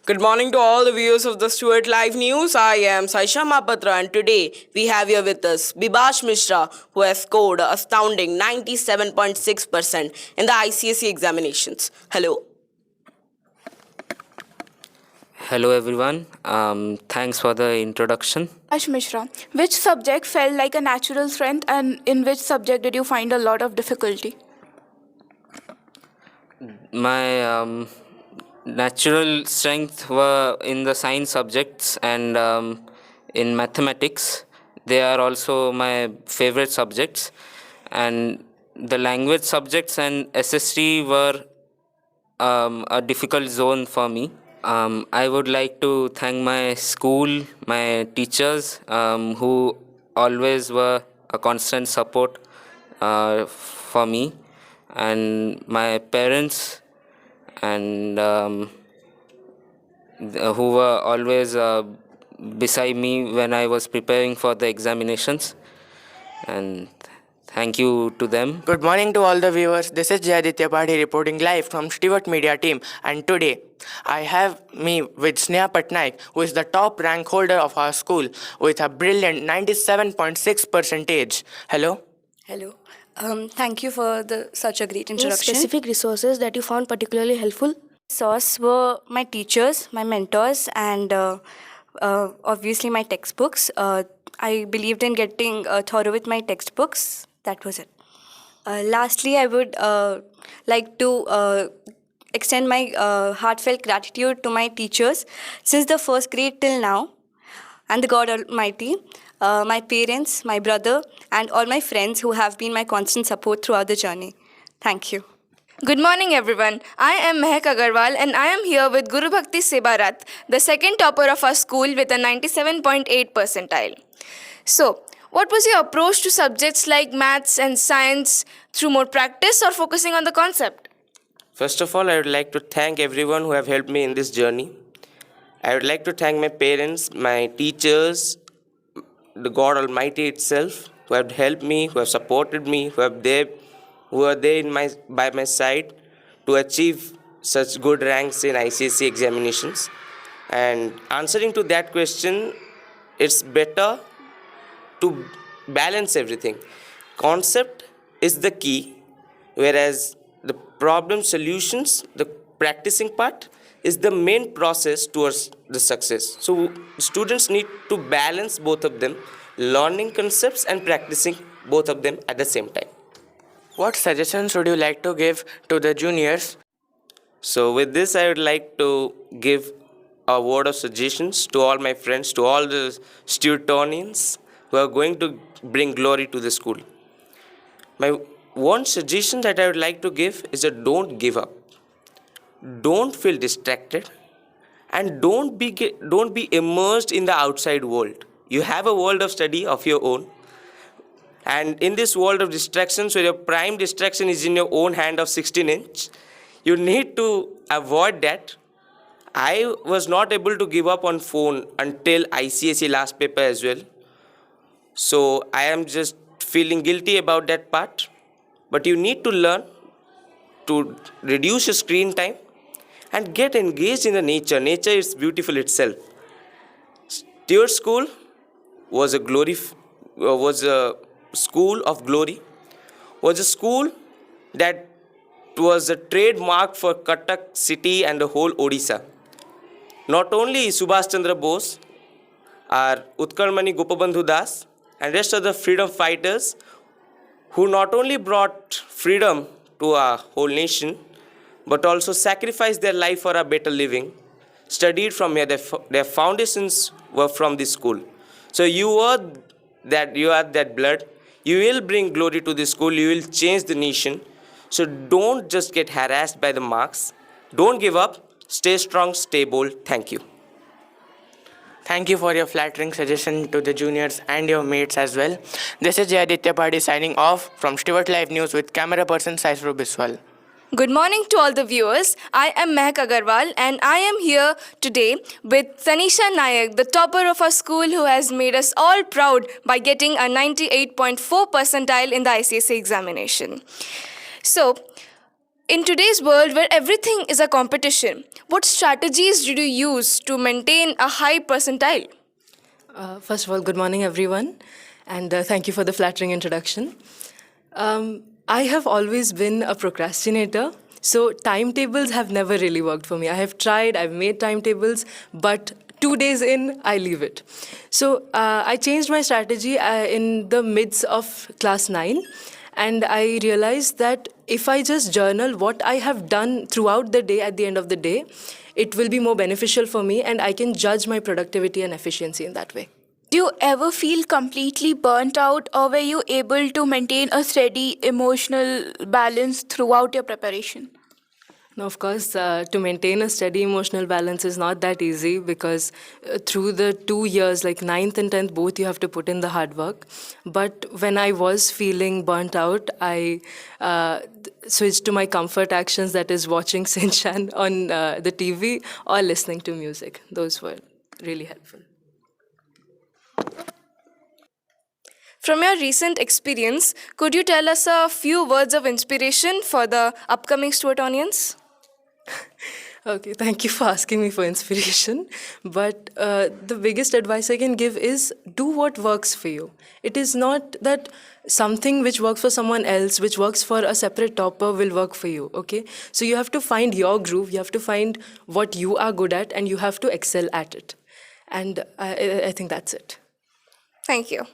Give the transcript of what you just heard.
Good morning to all the viewers of the Stuart Live News. I am Saisha Mapatra, and today we have here with us Bibash Mishra, who has scored an astounding 97.6% in the ICSE examinations. Hello. Hello everyone. Thanks for the introduction. Ash Mishra, which subject felt like a natural strength and in which subject did you find a lot of difficulty? My natural strength were in the science subjects and in mathematics. They are also my favorite subjects, and the language subjects and SST were a difficult zone for me. I would like to thank my school, my teachers, who always were a constant support for me, and my parents, and who were always beside me when I was preparing for the examinations. And thank you to them. Good morning to all the viewers. This is Jayaditya Padhi reporting live from Stewart Media team, and today I have me with Sneha Patnaik, who is the top rank holder of our school with a brilliant 97.6 percentage. Hello. Hello. Thank you for such a great Any introduction. specific resources that you found particularly helpful? Source were my teachers, my mentors, and obviously my textbooks. I believed in getting thorough with my textbooks. That was it. Lastly, I would like to extend my heartfelt gratitude to my teachers since the first grade till now, and the God Almighty, my parents, my brother, and all my friends who have been my constant support throughout the journey. Thank you. Good morning, everyone. I am Mehak Agarwal and I am here with Guru Bhakti Sebarat, the second topper of our school with a 97.8 percentile. So, what was your approach to subjects like maths and science, through more practice or focusing on the concept? First of all, I would like to thank everyone who have helped me in this journey. I would like to thank my parents, my teachers, the God Almighty itself, who have helped me, who have supported me, who are there by my side to achieve such good ranks in ICSE examinations. And answering to that question, it's better to balance everything. Concept is the key, whereas the problem solutions, the practicing part, is the main process towards the success. So students need to balance both of them, learning concepts and practicing both of them at the same time. What suggestions would you like to give to the juniors? So with this, I would like to give a word of suggestions to all my friends, to all the Stewartonians who are going to bring glory to the school. My one suggestion that I would like to give is that don't give up. Don't feel distracted, and don't be immersed in the outside world. You have a world of study of your own, and in this world of distractions, where your prime distraction is in your own hand of 16-inch, you need to avoid that. I was not able to give up on phone until ICSE last paper as well. So I am just feeling guilty about that part. But you need to learn to reduce your screen time and get engaged in the nature. Nature is beautiful itself. Stewart School was a school of glory, was a school that was a trademark for Cuttack city and the whole Odisha. Not only Subhash Chandra Bose, our Utkarmani Gopabandhu Das, and rest of the freedom fighters who not only brought freedom to our whole nation, but also sacrificed their life for a better living, studied from here. Their foundations were from this school. So you are that blood. You will bring glory to this school. You will change the nation. So don't just get harassed by the marks. Don't give up. Stay strong, stay bold. Thank you. Thank you for your flattering suggestion to the juniors and your mates as well. This is Jayaditya Padhi signing off from Stewart Live News with camera person Saisru Biswal. Good morning to all the viewers. I am Mehak Agarwal and I am here today with Tanisha Nayak, the topper of our school, who has made us all proud by getting a 98.4 percentile in the ICSE examination. So, In today's world where everything is a competition, what strategies did you use to maintain a high percentile? First of all, good morning, everyone, and thank you for the flattering introduction. I have always been a procrastinator, so timetables have never really worked for me. I have tried, I've made timetables, but 2 days in, I leave it. So I changed my strategy in the midst of class 9, and I realized that if I just journal what I have done throughout the day at the end of the day, it will be more beneficial for me, and I can judge my productivity and efficiency in that way. Do you ever feel completely burnt out, or were you able to maintain a steady emotional balance throughout your preparation? Now, of course, to maintain a steady emotional balance is not that easy because through the 2 years, like 9th and 10th, both you have to put in the hard work. But when I was feeling burnt out, I switched to my comfort actions, that is watching Shinchan on the TV or listening to music. Those were really helpful. From your recent experience, could you tell us a few words of inspiration for the upcoming Stuartonians? Okay, thank you for asking me for inspiration. But the biggest advice I can give is do what works for you. It is not that something which works for someone else, which works for a separate topper, will work for you, okay? So you have to find your groove, you have to find what you are good at, and you have to excel at it. And I think that's it. Thank you.